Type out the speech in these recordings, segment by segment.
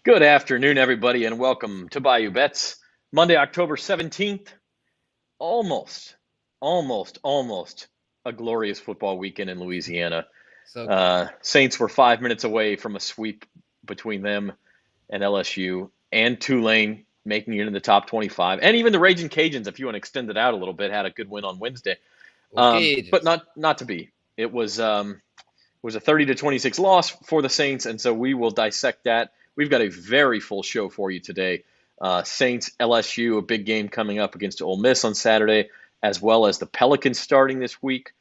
Good afternoon, everybody, and welcome to Bayou Bets. Monday, October 17th. Almost, almost a glorious football weekend in Louisiana. So close. Saints were 5 minutes away from a sweep between them and LSU and Tulane, making it in the top 25. And even the Raging Cajuns, if you want to extend it out a little bit, had a good win on Wednesday. Okay, But just not to be. It was a 30-26 loss for the Saints, and so we will dissect that. We've got a very full show for you today. Saints LSU, a big game coming up against Ole Miss on Saturday, as well as the Pelicans starting this week.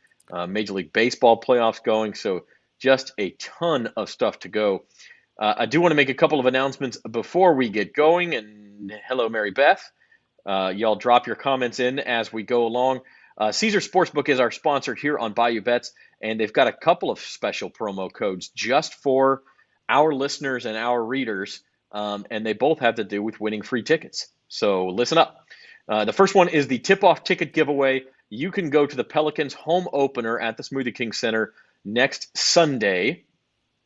Major League Baseball playoffs going, so just a ton of stuff to go. I do want to make a couple of announcements before we get going. And hello, Mary Beth. Y'all drop your comments in as we go along. Caesar Sportsbook is our sponsor here on Bayou Bets, and they've got a couple of special promo codes just for our listeners and our readers, and they both have to do with winning free tickets. So listen up. The first one is the tip-off ticket giveaway. You can go to the Pelicans home opener at the Smoothie King Center next Sunday.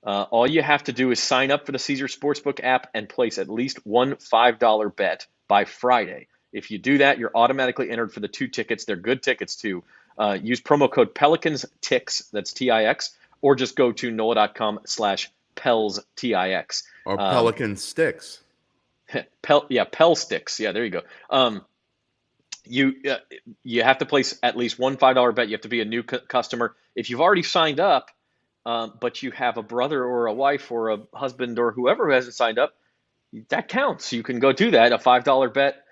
All you have to do is sign up for the Caesar Sportsbook app and place at least one $5 bet by Friday. If you do that, you're automatically entered for the 2 tickets. They're good tickets too. Use promo code PelicansTix, that's T-I-X, or just go to NOLA.com/PelsTIX. Or Pelican Sticks. Pel Sticks. Yeah, there you go. You have to place at least one $5 bet. You have to be a new customer. If you've already signed up, but you have a brother or a wife or a husband or whoever who hasn't signed up, that counts. You can go do that, a $5 bet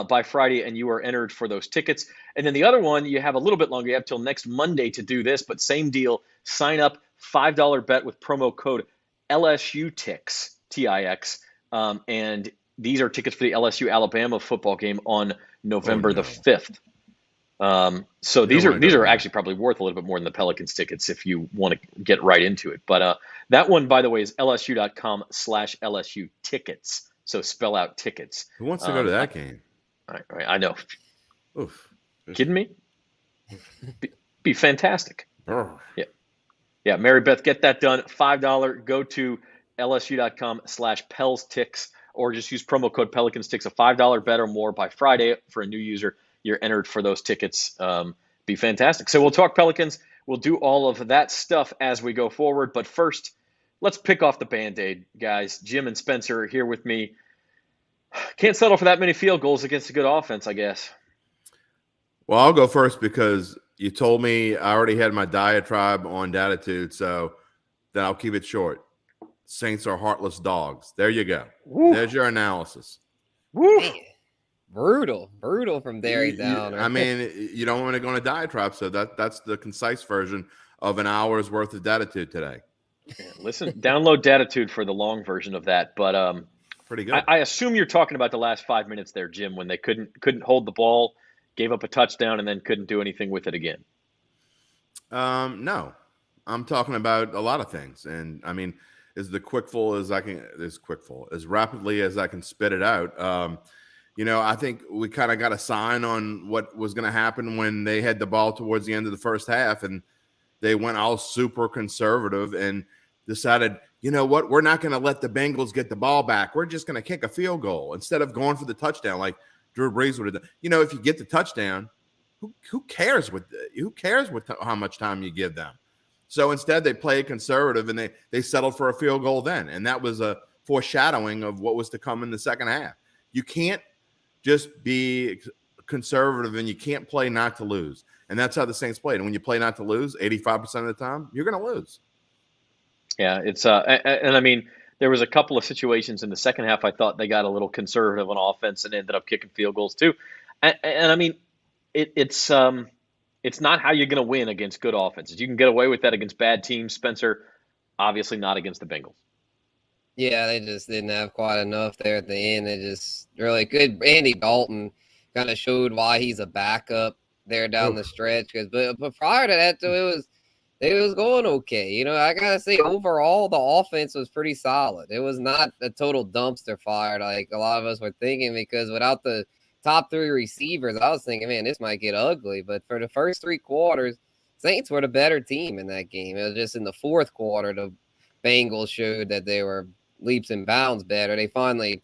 by Friday, and you are entered for those tickets. And then the other one, you have a little bit longer. You have till next Monday to do this, but same deal. Sign up, $5 bet with promo code LSUTix, T-I-X, and these are tickets for the LSU-Alabama football game on November the 5th. So these are actually probably worth a little bit more than the Pelicans tickets if you want to get right into it. But that one, by the way, is LSU.com/LSU tickets. So spell out tickets. Who wants to go to that game? I know. Oof. Kidding me? Be fantastic. Yeah. Mary Beth, get that done. $5. Go to LSU.com/PelsTix or just use promo code PelicansTix, a $5 bet or more by Friday for a new user. You're entered for those tickets. Be fantastic. So we'll talk Pelicans. We'll do all of that stuff as we go forward. But first, let's pick off the Band-Aid, guys. Jim and Spencer are here with me. Can't settle for that many field goals against a good offense, I guess. Well, I'll go first because you told me I already had my diatribe on Datitude, so then I'll keep it short. Saints are heartless dogs. There you go. Woo. There's your analysis. Woo. Man. Brutal from there down. I mean, you don't want to go on a diatribe, so that's the concise version of an hour's worth of Datitude today. Yeah, listen, download Datitude for the long version of that. But pretty good. I assume you're talking about the last 5 minutes there, Jim, when they couldn't hold the ball, gave up a touchdown, and then couldn't do anything with it again. No, I'm talking about a lot of things, and I mean, as rapidly as I can spit it out. I think we kind of got a sign on what was going to happen when they had the ball towards the end of the first half, and they went all super conservative and decided, you know what, we're not going to let the Bengals get the ball back. We're just going to kick a field goal instead of going for the touchdown like Drew Brees would have done. If you get the touchdown, who cares how much time you give them? So instead, they played conservative and they settled for a field goal then, and that was a foreshadowing of what was to come in the second half. You can't just be conservative, and you can't play not to lose. And that's how the Saints played. And when you play not to lose 85% of the time, you're going to lose. Yeah, it's and I mean, there was a couple of situations in the second half I thought they got a little conservative on offense and ended up kicking field goals too. And I mean, it's not how you're going to win against good offenses. You can get away with that against bad teams, Spencer. Obviously not against the Bengals. Yeah, they just didn't have quite enough there at the end. They just really good. Andy Dalton kind of showed why he's a backup there down the stretch. But prior to that, though, it was going okay. I gotta say, overall, the offense was pretty solid. It was not a total dumpster fire like a lot of us were thinking, because without the top 3 receivers, I was thinking, man, this might get ugly. But for the first 3 quarters, Saints were the better team in that game. It was just in the fourth quarter the Bengals showed that they were leaps and bounds better. They finally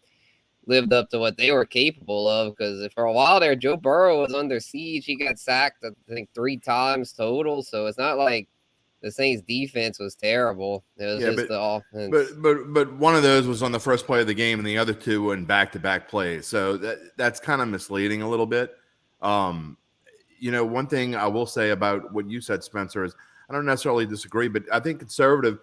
lived up to what they were capable of, because for a while there, Joe Burrow was under siege. He got sacked, I think, 3 times total. So it's not like the Saints defense was terrible. It was just the offense. But one of those was on the first play of the game, and the other 2 were in back-to-back plays. So that's kind of misleading a little bit. One thing I will say about what you said, Spencer, is I don't necessarily disagree, but I think conservative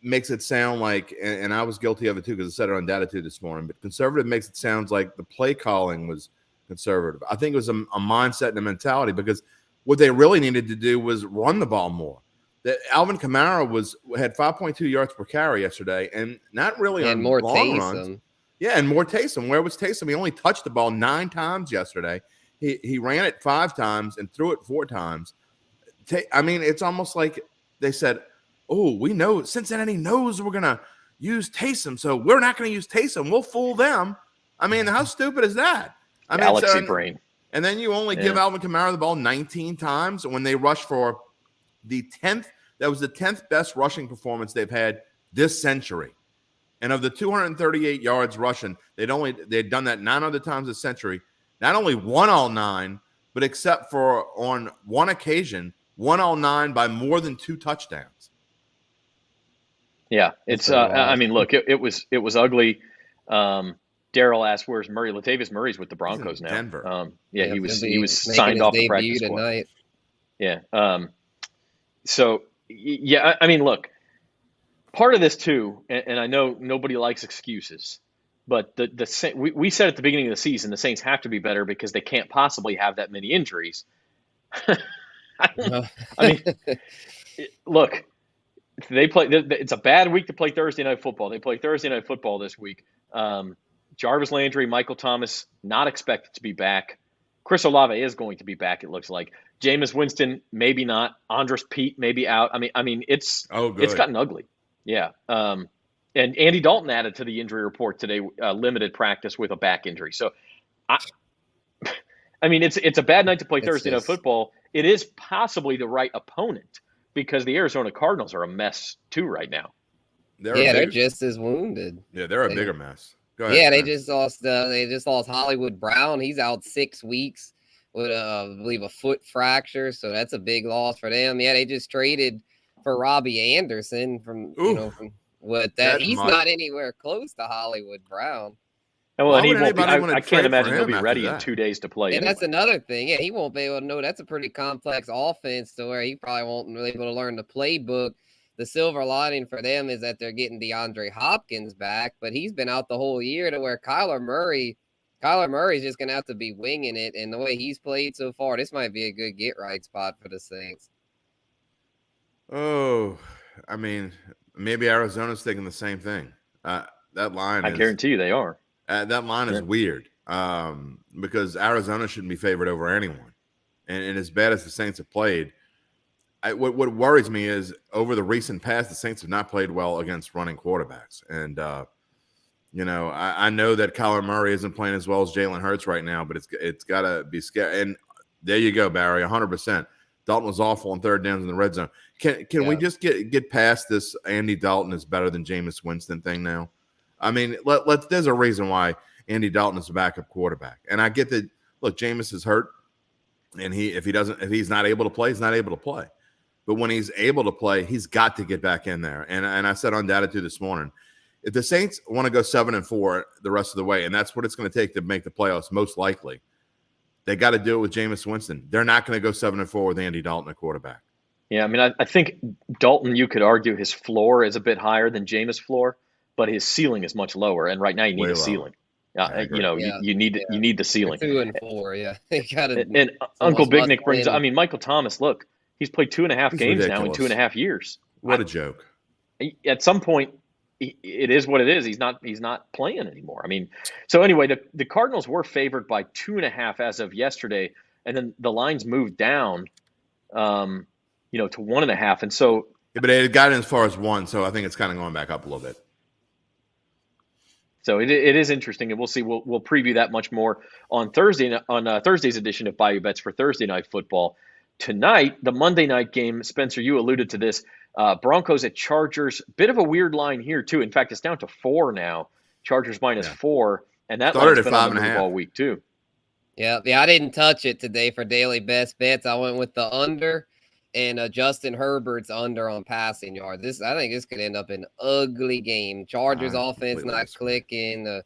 makes it sound like, and I was guilty of it too because I said it on Datitude this morning, but conservative makes it sound like the play calling was conservative. I think it was a mindset and a mentality, because what they really needed to do was run the ball more. That Alvin Kamara had 5.2 yards per carry yesterday, and not really on more long runs. Yeah, and more Taysom. Where was Taysom? He only touched the ball 9 times yesterday. He ran it 5 times and threw it 4 times. I mean, it's almost like they said, "Oh, we know Cincinnati knows we're gonna use Taysom, so we're not gonna use Taysom. We'll fool them." I mean, how stupid is that? I mean, Galaxy brain. And then you only give Alvin Kamara the ball 19 times when they rush for the 10th. That was the 10th best rushing performance they've had this century. And of the 238 yards rushing, they'd done that 9 other times this century. Not only won all 9, but except for on one occasion, won all 9 by more than 2 touchdowns. Yeah, it's. I mean, look, it was ugly. Daryl asked, "Where's Murray?" Latavius Murray's with the Broncos now. Denver. He was signed off the practice squad tonight. Yeah. So yeah, I mean, look, part of this too, and I know nobody likes excuses, but we said at the beginning of the season the Saints have to be better because they can't possibly have that many injuries. I mean, look. It's a bad week to play Thursday Night Football. They play Thursday Night Football this week. Jarvis Landry, Michael Thomas, not expected to be back. Chris Olave is going to be back, it looks like. Jameis Winston, maybe not. Andres Pete, maybe out. I mean, it's gotten ugly. Yeah. And Andy Dalton added to the injury report today, limited practice with a back injury. So, I mean, it's a bad night to play Thursday Night Football. It is possibly the right opponent, because the Arizona Cardinals are a mess too right now. They're just as wounded. Yeah, they're a bigger mess. Go ahead, yeah, they just lost Hollywood Brown. He's out 6 weeks with I believe a foot fracture, so that's a big loss for them. Yeah, they just traded for Robbie Anderson from he's not anywhere close to Hollywood Brown. Well, and I can't imagine he'll be ready in 2 days to play. And that's another thing. Yeah, he won't be able to know. That's a pretty complex offense to where he probably won't be able to learn the playbook. The silver lining for them is that they're getting DeAndre Hopkins back, but he's been out the whole year, to where Kyler Murray's just going to have to be winging it. And the way he's played so far, this might be a good get-right spot for the Saints. Oh, I mean, maybe Arizona's thinking the same thing. That line I guarantee you they are. That line is weird because Arizona shouldn't be favored over anyone. And as bad as the Saints have played, what worries me is over the recent past, the Saints have not played well against running quarterbacks. And, I know that Kyler Murray isn't playing as well as Jalen Hurts right now, but it's got to be scary. And there you go, Barry, 100%. Dalton was awful on 3rd downs in the red zone. Can we just get past this Andy Dalton is better than Jameis Winston thing now? I mean, there's a reason why Andy Dalton is a backup quarterback. And I get that, look, Jameis is hurt, and if he's not able to play, he's not able to play. But when he's able to play, he's got to get back in there. And I said on Datitude this morning, if the Saints want to go 7-4 the rest of the way, and that's what it's going to take to make the playoffs most likely, they got to do it with Jameis Winston. They're not going to go 7-4 with Andy Dalton at quarterback. Yeah, I mean, I think Dalton, you could argue his floor is a bit higher than Jameis' floor, but his ceiling is much lower. And right now you need a ceiling. You need the ceiling. 2 and 4, yeah. And Uncle Big Nick brings. I mean, Michael Thomas. Look, he's played 2.5 games ridiculous. now in 2.5 years. What a joke! At some point, it is what it is. He's not playing anymore. I mean, so anyway, the Cardinals were favored by 2.5 as of yesterday, and then the lines moved down, to 1.5, and so. Yeah, but it got in as far as 1, so I think it's kind of going back up a little bit. So it is interesting, and we'll see. We'll preview that much more on Thursday on Thursday's edition of Bayou Bets for Thursday Night Football. Tonight, the Monday night game, Spencer, you alluded to this. Broncos at Chargers. Bit of a weird line here, too. In fact, it's down to 4 now. Chargers minus 4. And that Started line's at been on the 5.5. move all week, too. Yeah, I didn't touch it today for daily best bets. I went with the under and Justin Herbert's under on passing yards. I think this could end up an ugly game. Chargers offense not clicking.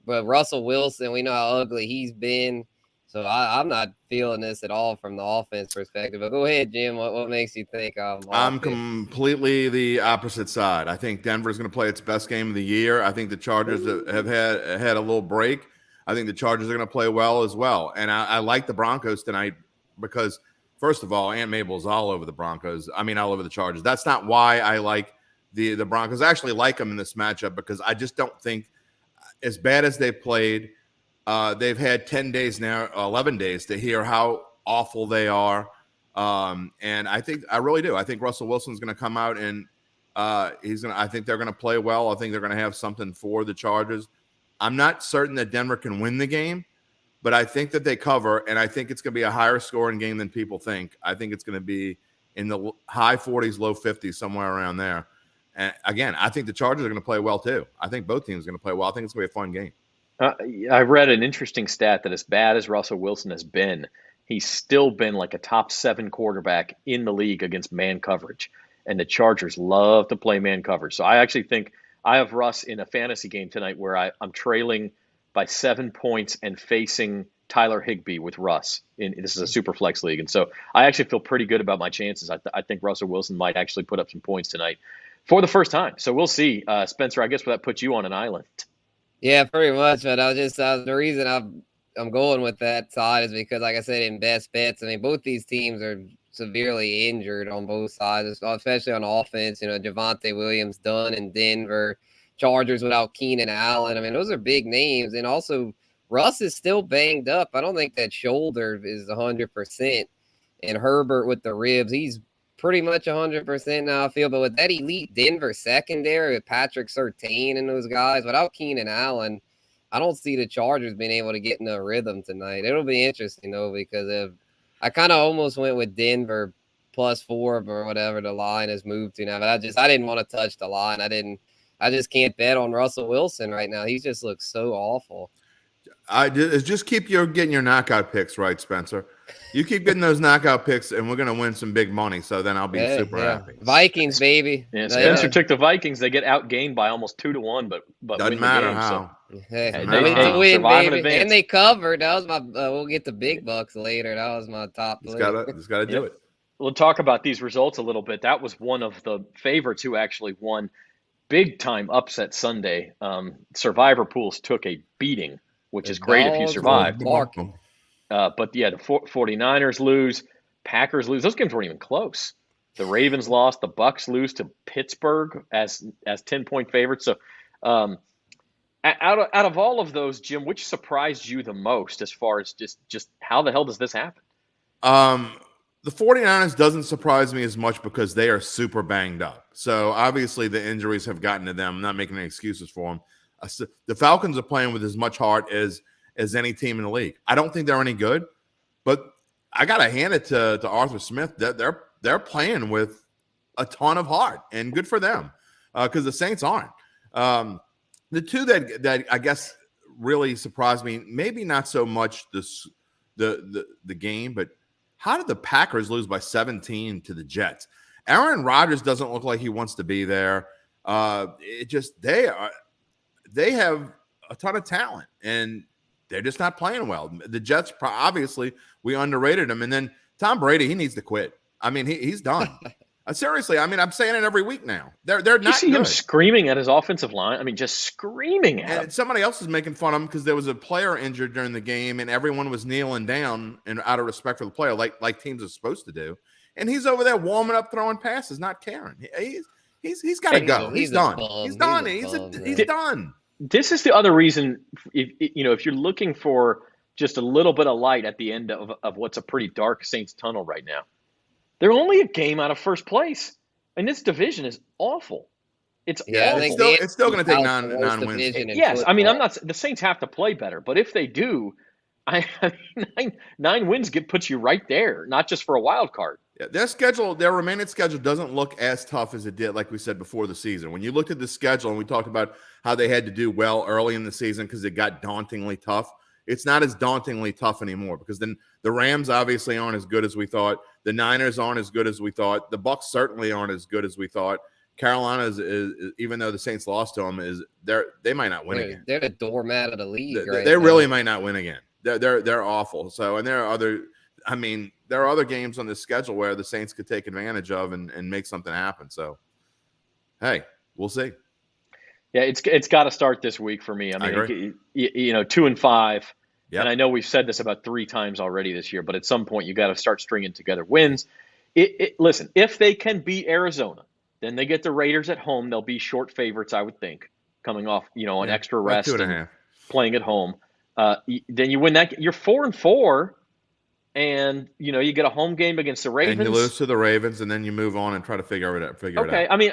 But Russell Wilson, we know how ugly he's been. So I'm not feeling this at all from the offense perspective. But go ahead, Jim. What makes you think I'm completely the opposite side. I think Denver's going to play its best game of the year. I think the Chargers have had a little break. I think the Chargers are going to play well as well. And I like the Broncos tonight because, first of all, Aunt Mabel's all over the Broncos. I mean, all over the Chargers. That's not why I like the Broncos. I actually like them in this matchup because I just don't think, as bad as they've played, they've had 10 days now, 11 days to hear how awful they are. And I really do. I think Russell Wilson's going to come out and I think they're going to play well. I think they're going to have something for the Chargers. I'm not certain that Denver can win the game, but I think that they cover, and I think it's going to be a higher scoring game than people think. I think it's going to be in the high 40s, low 50s, somewhere around there. And again, I think the Chargers are going to play well too. I think both teams are going to play well. I think it's going to be a fun game. I read an interesting stat that as bad as Russell Wilson has been, he's still been like a top 7 quarterback in the league against man coverage. And the Chargers love to play man coverage. So I actually think I have Russ in a fantasy game tonight where I'm trailing by 7 points and facing Tyler Higbee with Russ. This is a super flex league. And so I actually feel pretty good about my chances. I think Russell Wilson might actually put up some points tonight for the first time. So we'll see. Spencer, I guess that puts you on an island. Yeah, pretty much. But the reason I'm going with that side is because, like I said, in best bets, I mean, both these teams are severely injured on both sides, especially on offense. Javonte Williams done in Denver, Chargers without Keenan Allen. I mean, those are big names. And also, Russ is still banged up. I don't think that shoulder is 100%. And Herbert with the ribs, he's pretty much 100% now, I feel. But with that elite Denver secondary with Patrick Surtain and those guys, without Keenan Allen, I don't see the Chargers being able to get in a rhythm tonight. It'll be interesting, though, because I kind of almost went with Denver +4 or whatever the line has moved to now. But I didn't want to touch the line. I just can't bet on Russell Wilson right now. He just looks so awful. Just keep getting your knockout picks right, Spencer. You keep getting those knockout picks, and we're going to win some big money. So then I'll be super happy. Vikings, baby. Yeah, Spencer took the Vikings. They get outgained by almost 2-1, but doesn't matter how. They win, baby. And they covered. That was my. We'll get the big bucks later. That was my top. Just gotta do it. We'll talk about these results a little bit. That was one of the favorites who actually won big time upset Sunday. Survivor pools took a beating, which is great if you survive. But yeah, the 49ers lose, Packers lose. Those games weren't even close. The Ravens lost, the Bucks lose to Pittsburgh as 10-point favorites. So out of all of those, Jim, which surprised you the most as far as just how the hell does this happen? The 49ers doesn't surprise me as much because they are super banged up. So obviously the injuries have gotten to them. I'm not making any excuses for them. The Falcons are playing with as much heart as any team in the league. I don't think they're any good, but I got to hand it to Arthur Smith that they're playing with a ton of heart, and good for them because the Saints aren't. The two that I guess really surprised me, maybe not so much the game, but how did the Packers lose by 17 to the Jets? Aaron Rodgers doesn't look like he wants to be there. They have a ton of talent, and they're just not playing well. The Jets, obviously, we underrated them. And then Tom Brady, he needs to quit. I mean, he's done. Seriously, I mean, I'm saying it every week now. They're not you see good. Him screaming at his offensive line? I mean, just screaming at him. Somebody else is making fun of him because there was a player injured during the game, and everyone was kneeling down and out of respect for the player, like teams are supposed to do. And he's over there warming up, throwing passes, not caring. He's got to go. He's done. He's done. He's done. This is the other reason, if you're looking for just a little bit of light at the end of what's a pretty dark Saints tunnel right now. They're only a game out of first place, and this division is awful. It's awful. It's still going to take nine wins. Yes, I mean, the Saints have to play better, but if they do, I mean, nine wins puts you right there, not just for a wild card. Yeah, their remaining schedule doesn't look as tough as it did, like we said, before the season. When you looked at the schedule and we talked about how they had to do well early in the season because it got dauntingly tough, it's not as dauntingly tough anymore because then the Rams obviously aren't as good as we thought. The Niners aren't as good as we thought. The Bucs certainly aren't as good as we thought. Carolina is even though the Saints lost to them, they might not win again. They're the doormat of the league. They really might not win again. They're awful. So, and there are other games on this schedule where the Saints could take advantage of and make something happen. So, hey, we'll see. Yeah, it's got to start this week for me. I mean, 2-5. Yep. And I know we've said this about 3 times already this year, but at some point you got to start stringing together wins. Listen, if they can beat Arizona, then they get the Raiders at home. They'll be short favorites, I would think, coming off an extra rest and playing at home. Then you win that. You're 4-4. And you get a home game against the Ravens, and you lose to the Ravens, and then you move on and try to figure it out. Okay, I mean,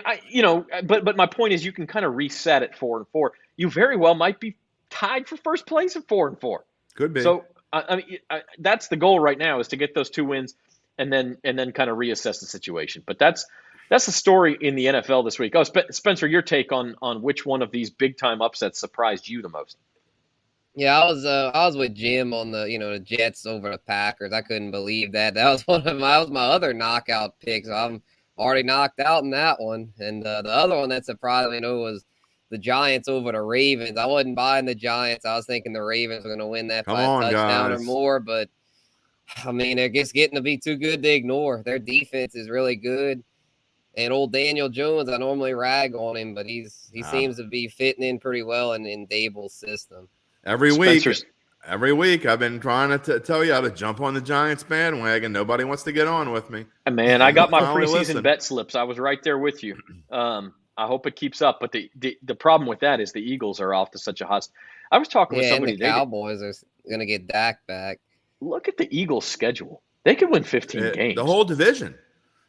but my point is, you can kind of reset at 4-4. You very well might be tied for first place at 4-4. Could be. So that's the goal right now, is to get those 2 wins, and then kind of reassess the situation. But that's the story in the NFL this week. Oh, Spencer, your take on which one of these big time upsets surprised you the most? Yeah, I was with Jim on the Jets over the Packers. I couldn't believe that. That was my other knockout picks. I'm already knocked out in that one. And the other one that surprised me was the Giants over the Ravens. I wasn't buying the Giants. I was thinking the Ravens were going to win that by a touchdown or more. But I mean, they're just getting to be too good to ignore. Their defense is really good. And old Daniel Jones, I normally rag on him, but he seems to be fitting in pretty well in Dable's system. Every week, I've been trying to tell you how to jump on the Giants bandwagon. Nobody wants to get on with me. Man, I got my preseason bet slips. I was right there with you. I hope it keeps up. But the problem with that is the Eagles are off to such a hot. I was talking with somebody. And the Cowboys are going to get Dak back. Look at the Eagles' schedule. They could win 15 games. The whole division.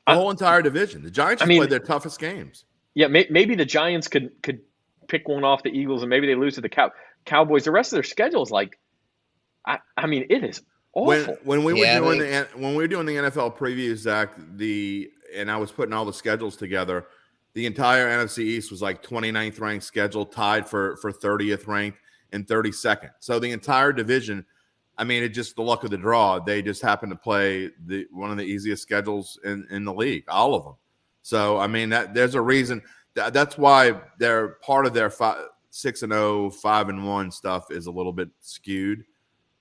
The whole entire division. The Giants played their toughest games. Yeah, maybe the Giants could pick one off the Eagles, and maybe they lose to the Cowboys. The rest of their schedule is like, I mean, it is awful. When we were doing the NFL previews, Zach, and I was putting all the schedules together, the entire NFC East was like 29th ranked schedule, tied for 30th ranked and 32nd. So the entire division, I mean, it's just the luck of the draw. They just happened to play one of the easiest schedules in the league, all of them. So I mean, there's a reason. That's why they're part of their 6-0, 5-1 stuff is a little bit skewed.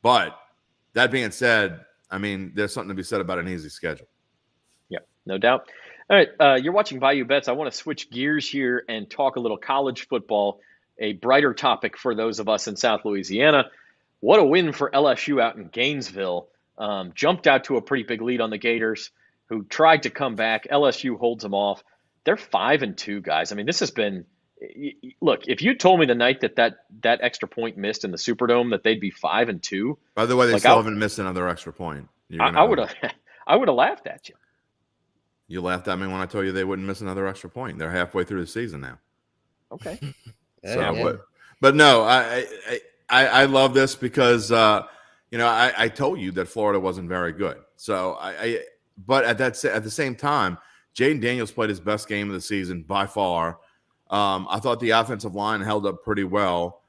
But that being said, I mean, there's something to be said about an easy schedule. Yeah, no doubt. All right, you're watching Bayou Bets. I want to switch gears here and talk a little college football, a brighter topic for those of us in South Louisiana. What a win for LSU out in Gainesville. Jumped out to a pretty big lead on the Gators, who tried to come back. LSU holds them off. They're 5-2, guys. I mean, this has been – look, if you told me the night that extra point missed in the Superdome that they'd be 5-2. By the way, they still haven't missed another extra point. I would have laughed at you. You laughed at me when I told you they wouldn't miss another extra point. They're halfway through the season now. Okay. But no, I love this because I told you that Florida wasn't very good. So but at the same time, Jaden Daniels played his best game of the season by far. I thought the offensive line held up pretty well.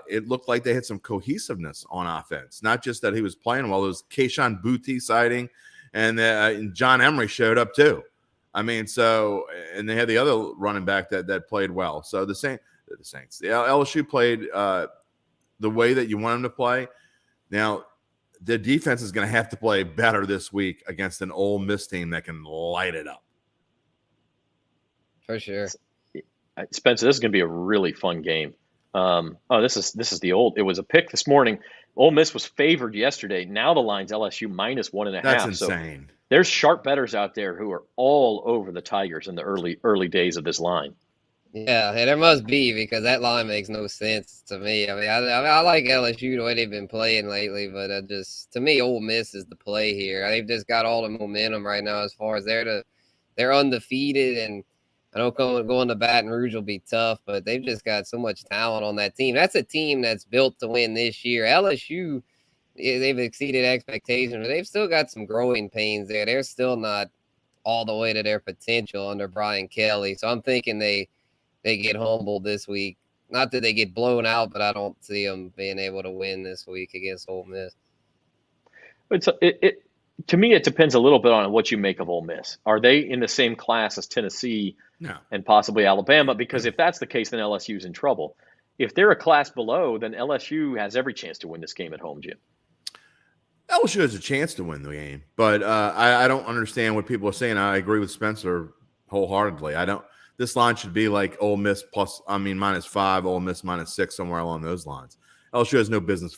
It looked like they had some cohesiveness on offense, not just that he was playing well. It was Keyshawn Boutte sighting, and John Emery showed up too. I mean, and they had the other running back that played well. So the Saints, the LSU played the way that you want them to play. Now, the defense is going to have to play better this week against an Ole Miss team that can light it up. For sure. Spencer, this is going to be a really fun game. This is the old. It was a pick this morning. Ole Miss was favored yesterday. Now the line's LSU -1.5. That's insane. So there's sharp bettors out there who are all over the Tigers in the early days of this line. Yeah, there must be, because that line makes no sense to me. I mean, I like LSU the way they've been playing lately, but to me, Ole Miss is the play here. They've just got all the momentum right now as far as they're undefeated, and I know going to Baton Rouge will be tough, but they've just got so much talent on that team. That's a team that's built to win this year. LSU, they've exceeded expectations, but they've still got some growing pains there. They're still not all the way to their potential under Brian Kelly. So I'm thinking they get humbled this week. Not that they get blown out, but I don't see them being able to win this week against Ole Miss. To me, it depends a little bit on what you make of Ole Miss. Are they in the same class as Tennessee and possibly Alabama? Because if that's the case, then LSU's in trouble. If they're a class below, then LSU has every chance to win this game at home, Jim. LSU has a chance to win the game, but I don't understand what people are saying. I agree with Spencer wholeheartedly. This line should be like Ole Miss -5, Ole Miss -6, somewhere along those lines. LSU has no business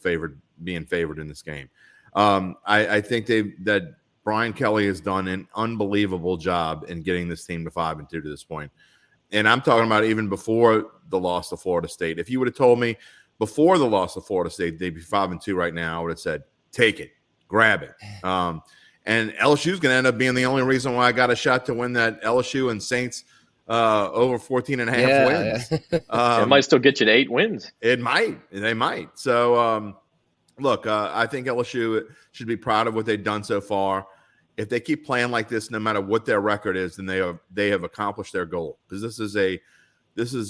being favored in this game. I think that Brian Kelly has done an unbelievable job in getting this team to 5-2 to this point. And I'm talking about even before the loss to Florida State. If you would have told me before the loss to Florida State they'd be 5-2 right now, I would have said, take it, grab it. And LSU is going to end up being the only reason why I got a shot to win that LSU and Saints over 14.5 wins. It might still get you to 8 wins. It might. They might. So, look, I think LSU should be proud of what they've done so far. If they keep playing like this, no matter what their record is, then they have accomplished their goal. Because this is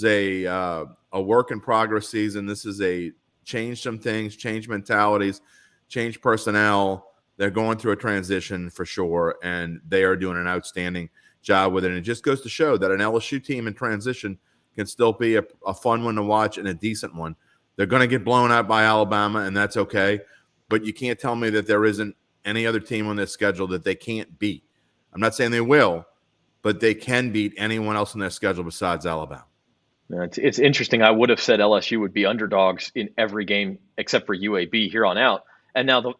a work in progress season. This is a change some things, change mentalities, change personnel. They're going through a transition for sure, and they are doing an outstanding job with it. And it just goes to show that an LSU team in transition can still be a fun one to watch and a decent one. They're going to get blown out by Alabama, and that's okay. But you can't tell me that there isn't any other team on this schedule that they can't beat. I'm not saying they will, but they can beat anyone else on their schedule besides Alabama. It's interesting. I would have said LSU would be underdogs in every game except for UAB here on out. And now the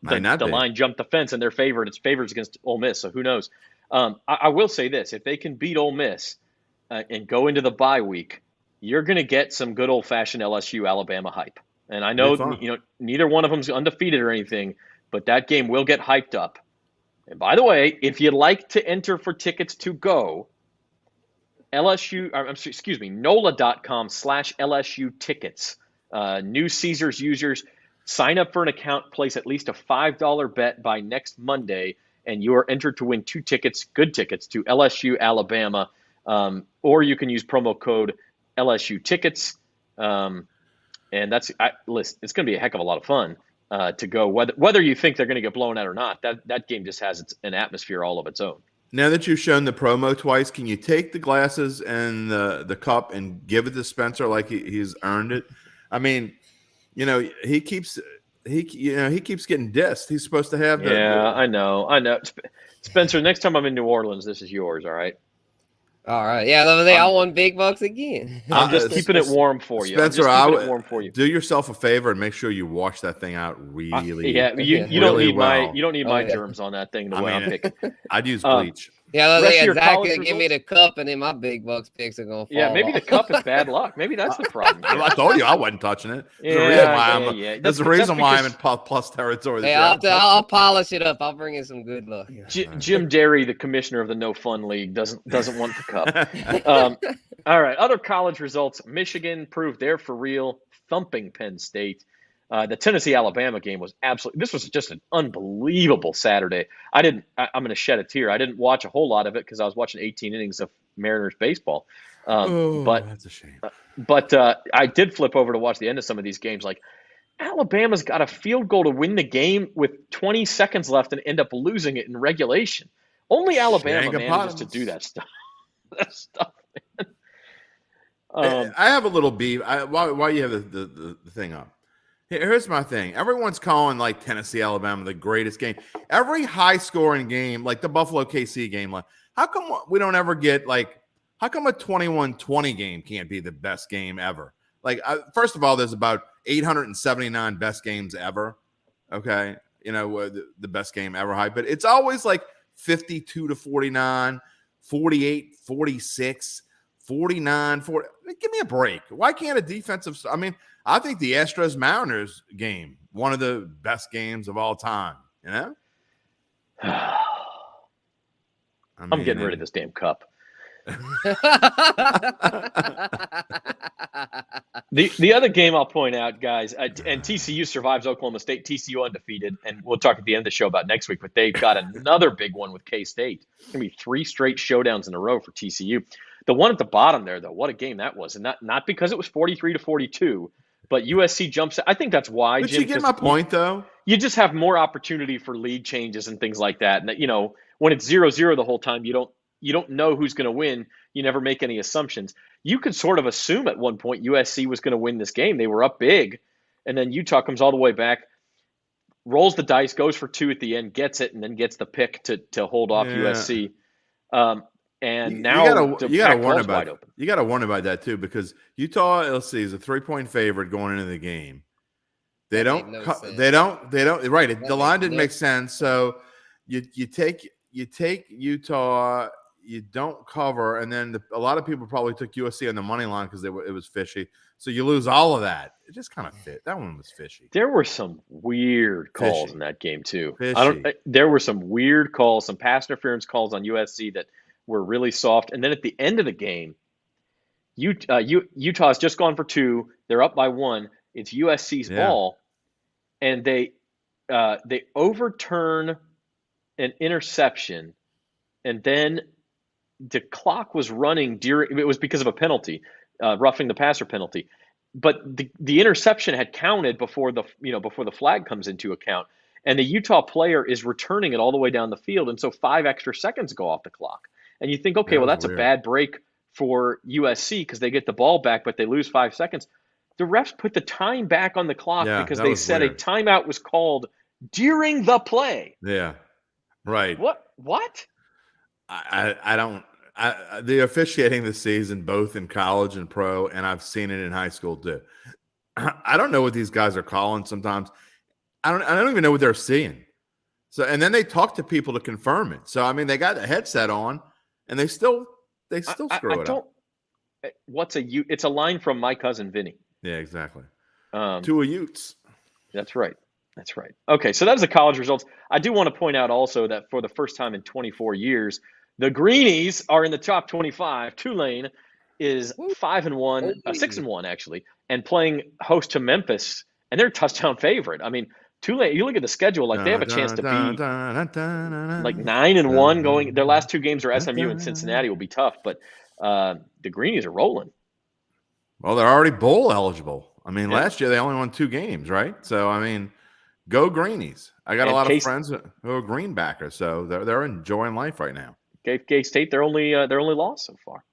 line jumped the fence and they're favored. It's favorites against Ole Miss, so who knows? I will say this. If they can beat Ole Miss and go into the bye week, you're going to get some good old-fashioned LSU-Alabama hype. And I know neither one of them's undefeated or anything, but that game will get hyped up. And by the way, if you'd like to enter for tickets to go, NOLA.com/LSU tickets. New Caesars users, sign up for an account, place at least a $5 bet by next Monday, and you are entered to win 2 tickets, good tickets, to LSU Alabama. Or you can use promo code LSU tickets. And it's going to be a heck of a lot of fun to go, whether you think they're going to get blown out or not. That game just has an atmosphere all of its own. Now that you've shown the promo twice, can you take the glasses and the cup and give it to Spencer like he's earned it? I mean, he keeps getting dissed. He's supposed to have the. Yeah, I know. Spencer, next time I'm in New Orleans, this is yours. All right. All right. Yeah, I won big bucks again. I'm just keeping it warm for you. Spencer, do yourself a favor and make sure you wash that thing out really. You don't need my germs on that thing the way I'm picking. I'd use bleach. Zach could give me the cup, and then my big bucks picks are gonna fall. Yeah, maybe off. The cup is bad luck. Maybe that's the problem. I told you I wasn't touching it. There's a reason why I'm in plus territory. Hey, I'll polish it up. I'll bring in some good luck. Jim Derry, the commissioner of the No Fun League, doesn't want the cup. All right, other college results. Michigan proved they're for real, thumping Penn State. The Tennessee-Alabama game was this was just an unbelievable Saturday. I'm going to shed a tear. I didn't watch a whole lot of it because I was watching 18 innings of Mariners baseball. But that's a shame. But I did flip over to watch the end of some of these games. Like, Alabama's got a field goal to win the game with 20 seconds left and end up losing it in regulation. Only Alabama manages to do that stuff. Man. I have a little beef. Why you have the thing up? Here's my thing. Everyone's calling like Tennessee, Alabama the greatest game. Every high-scoring game, like the Buffalo KC game, like how come we don't ever get how come a 21-20 game can't be the best game ever? Like, first of all, there's about 879 best games ever. Okay, the best game ever high, but it's always like 52-49, 48-46, 49-40. Give me a break. Why can't a defensive? I mean, I think the Astros-Mariners game, one of the best games of all time, I'm getting rid of this damn cup. The other game I'll point out, guys, and TCU survives Oklahoma State. TCU undefeated, and we'll talk at the end of the show about next week. But they've got another big one with K-State. It's gonna be 3 straight showdowns in a row for TCU. The one at the bottom there, though, what a game that was, and not because it was 43-42, but USC jumps. I think that's why. But Jim, you get my point, though. You just have more opportunity for lead changes and things like that. And when it's 0-0 the whole time, you don't know who's going to win. You never make any assumptions. You could sort of assume at one point USC was going to win this game. They were up big, and then Utah comes all the way back, rolls the dice, goes for 2 at the end, gets it, and then gets the pick to hold off USC. And now you got to warn about open. You got to warn about that too, because Utah, let's see, is a 3-point favorite going into the game. They don't. Right. The line didn't make sense. So you take Utah. You don't cover, and then a lot of people probably took USC on the money line because it was fishy. So you lose all of that. It just kind of fit. That one was fishy. There were some weird calls in that game too. Fishy. There were some weird calls, some pass interference calls on USC that were really soft. And then at the end of the game, Utah's just gone for 2. They're up by 1. It's USC's ball, and they overturn an interception, and then the clock was running it was because of a penalty, roughing the passer penalty. But the interception had counted before the flag comes into account, and the Utah player is returning it all the way down the field, and so 5 extra seconds go off the clock. And you think, okay, well, that's weird. A bad break for USC because they get the ball back, but they lose 5 seconds. The refs put the time back on the clock because they said weird. A timeout was called during the play. Yeah, right. What? I don't. The officiating this season, both in college and pro, and I've seen it in high school too. I don't know what these guys are calling sometimes. I don't even know what they're seeing. So, and then they talk to people to confirm it. So, I mean, they got the headset on, and they still screw it up. It's a line from My Cousin Vinny. Yeah, exactly. 2 Utes. That's right. Okay, so that was the college results. I do want to point out also that for the first time in 24 years, the Greenies are in the top 25. Tulane is 5-1, 6-1 actually, and playing host to Memphis, and they're a touchdown favorite. I mean, Tulane, you look at the schedule, like they have a chance to be like 9-1 going. Their last 2 games are SMU and Cincinnati will be tough, but the Greenies are rolling. Well, they're already bowl eligible. I mean, last year they only won 2 games, right? So, I mean, go Greenies. I got a lot of friends who are Greenbackers, so they're enjoying life right now. K-State, their only loss so far.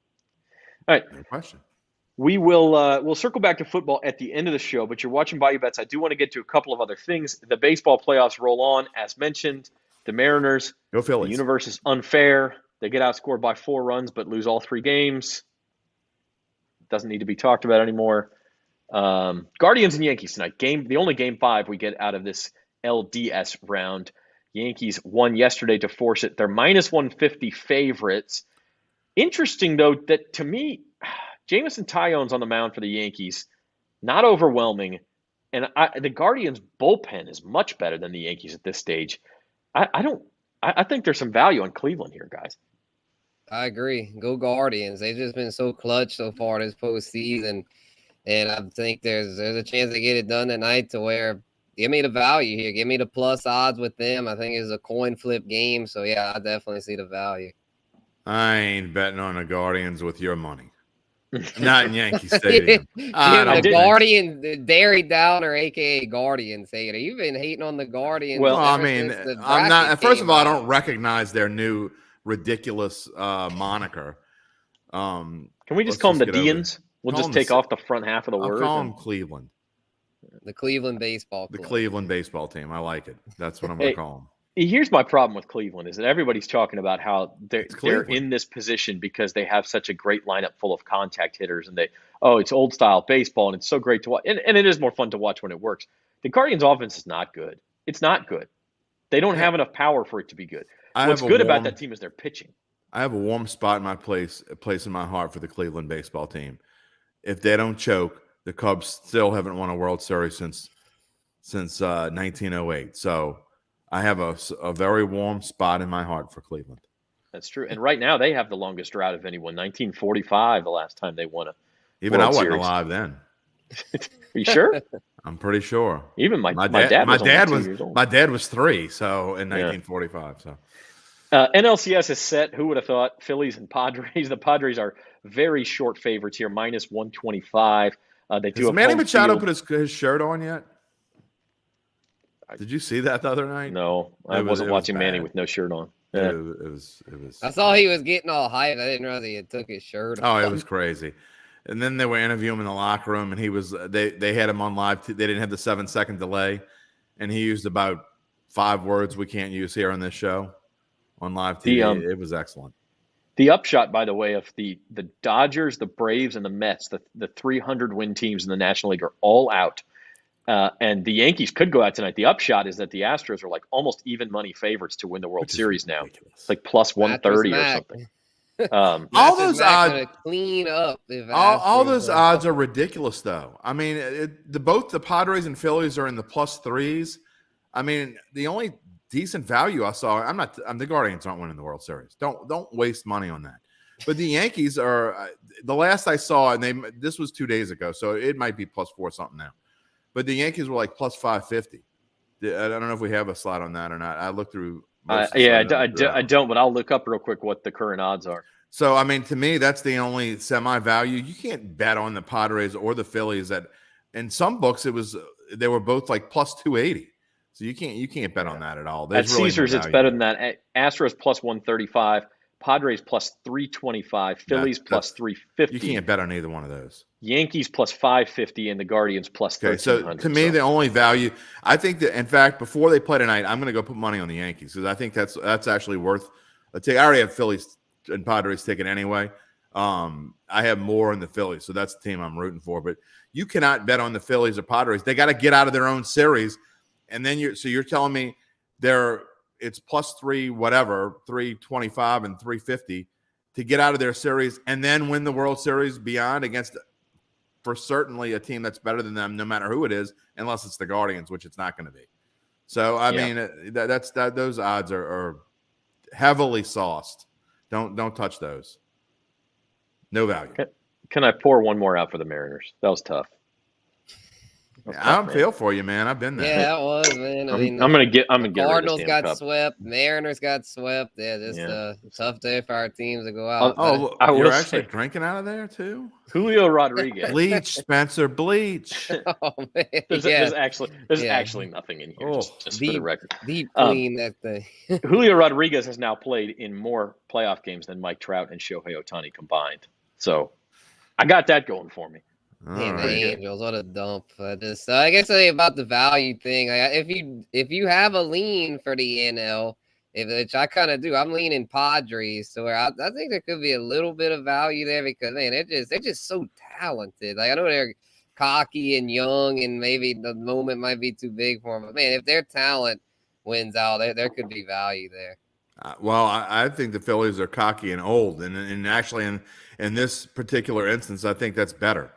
All right. No question. We will we'll circle back to football at the end of the show, but you're watching Bayou Bets. I do want to get to a couple of other things. The baseball playoffs roll on, as mentioned. The Mariners, go Phillies. The universe is unfair. They get outscored by 4 runs, but lose all 3 games. Doesn't need to be talked about anymore. Guardians and Yankees tonight. The only game 5 we get out of this LDS round. Yankees won yesterday to force it. They're -150 favorites. Interesting, though, that to me, Jameson Taillon's on the mound for the Yankees. Not overwhelming. And the Guardians' bullpen is much better than the Yankees at this stage. I think there's some value on Cleveland here, guys. I agree. Go Guardians. They've just been so clutch so far this postseason. And I think there's a chance to get it done tonight to where give me the value here. Give me the plus odds with them. I think it's a coin flip game. So, yeah, I definitely see the value. I ain't betting on the Guardians with your money. Not in Yankee Stadium. The Guardian, the Derry Downer, a.k.a. Guardians hater. You've been hating on the Guardians. Well, I mean, I'm not. First of all, I don't recognize their new ridiculous moniker. Can we just call them the Deans? We'll just take off the front half of the word. I'll call them Cleveland. The Cleveland baseball club. The Cleveland baseball team. I like it. That's what I'm going to call them. Here's my problem with Cleveland is that everybody's talking about how they're in this position because they have such a great lineup full of contact hitters, and it's old style baseball, and it's so great to watch. And it is more fun to watch when it works. The Guardians' offense is not good. It's not good. They don't have enough power for it to be good. What's good about that team is their pitching. I have a warm spot in my place in my heart for the Cleveland baseball team. If they don't choke, the Cubs still haven't won a World Series since 1908. So I have a very warm spot in my heart for Cleveland. That's true. And right now they have the longest drought of anyone. 1945, the last time they won a Even World I wasn't Series. alive then. Are you sure? I'm pretty sure. Even my dad was only 2 years old. My dad was 3, so in 1945. So NLCS is set. Who would have thought? Phillies and Padres. The Padres are very short favorites here, minus 125. They do has have Manny home Machado field. put his shirt on yet? Did you see that the other night? No, I wasn't watching Manny with no shirt on. Yeah. It was. I saw he was getting all hyped. I didn't realize he had took his shirt off. Oh, it was crazy. And then they were interviewing him in the locker room, and he was. They had him on live. They didn't have the 7-second delay, and he used about 5 words we can't use here on this show on live TV. It was excellent. The upshot, by the way, of the Dodgers, the Braves, and the Mets, the 300-win teams in the National League are all out. And the Yankees could go out tonight. The upshot is that the Astros are like almost even money favorites to win the World Series now. It's like plus 130 or something. All those odds clean up. All those odds are ridiculous, though. I mean, both the Padres and Phillies are in the plus 3s. I mean, the only decent value I saw. The Guardians aren't winning the World Series. Don't waste money on that. But the Yankees are. The last I saw, and this was 2 days ago, so it might be plus 4 something now. But the Yankees were like plus 550. I don't know if we have a slide on that or not. I looked through. I don't, but I'll look up real quick what the current odds are. So, I mean, to me, that's the only semi-value. You can't bet on the Padres or the Phillies. That in some books they were both like plus 280. So you can't bet on that at all. At Caesars, it's better than that. Astros plus 135. Padres plus 325, Phillies plus 350. You can't bet on either one of those. Yankees plus 550 and the Guardians plus 1300. So to me, the only value, I think that, in fact, before they play tonight, I'm going to go put money on the Yankees because I think that's actually worth a take. I already have Phillies and Padres ticket anyway. I have more in the Phillies, so that's the team I'm rooting for. But you cannot bet on the Phillies or Padres. They got to get out of their own series, and then you're telling me it's plus 325 and 350 to get out of their series and then win the World Series beyond against for certainly a team that's better than them, no matter who it is, unless it's the Guardians, which it's not going to be. So, I mean, those odds are heavily sauced. Don't touch those. No value. Can I pour one more out for the Mariners? That was tough. I don't feel for you, man. I've been there. Yeah, that was, man. I'm gonna get. The Cardinals got swept. Mariners got swept. Yeah, just a tough day for our teams to go out. You're actually drinking out of there too. Julio Rodriguez. Bleach, Spencer. Bleach. Oh man. There's actually nothing in here. Just for the record. Deep clean that thing. Julio Rodriguez has now played in more playoff games than Mike Trout and Shohei Ohtani combined. So I got that going for me. Man, the Angels, what a dump! I guess about the value thing. If you have a lean for the NL, which I kind of do, I'm leaning Padres. So I think there could be a little bit of value there because man, they're just so talented. Like I know they're cocky and young, and maybe the moment might be too big for them. But man, if their talent wins out, there could be value there. Well, I think the Phillies are cocky and old, and actually in this particular instance, I think that's better.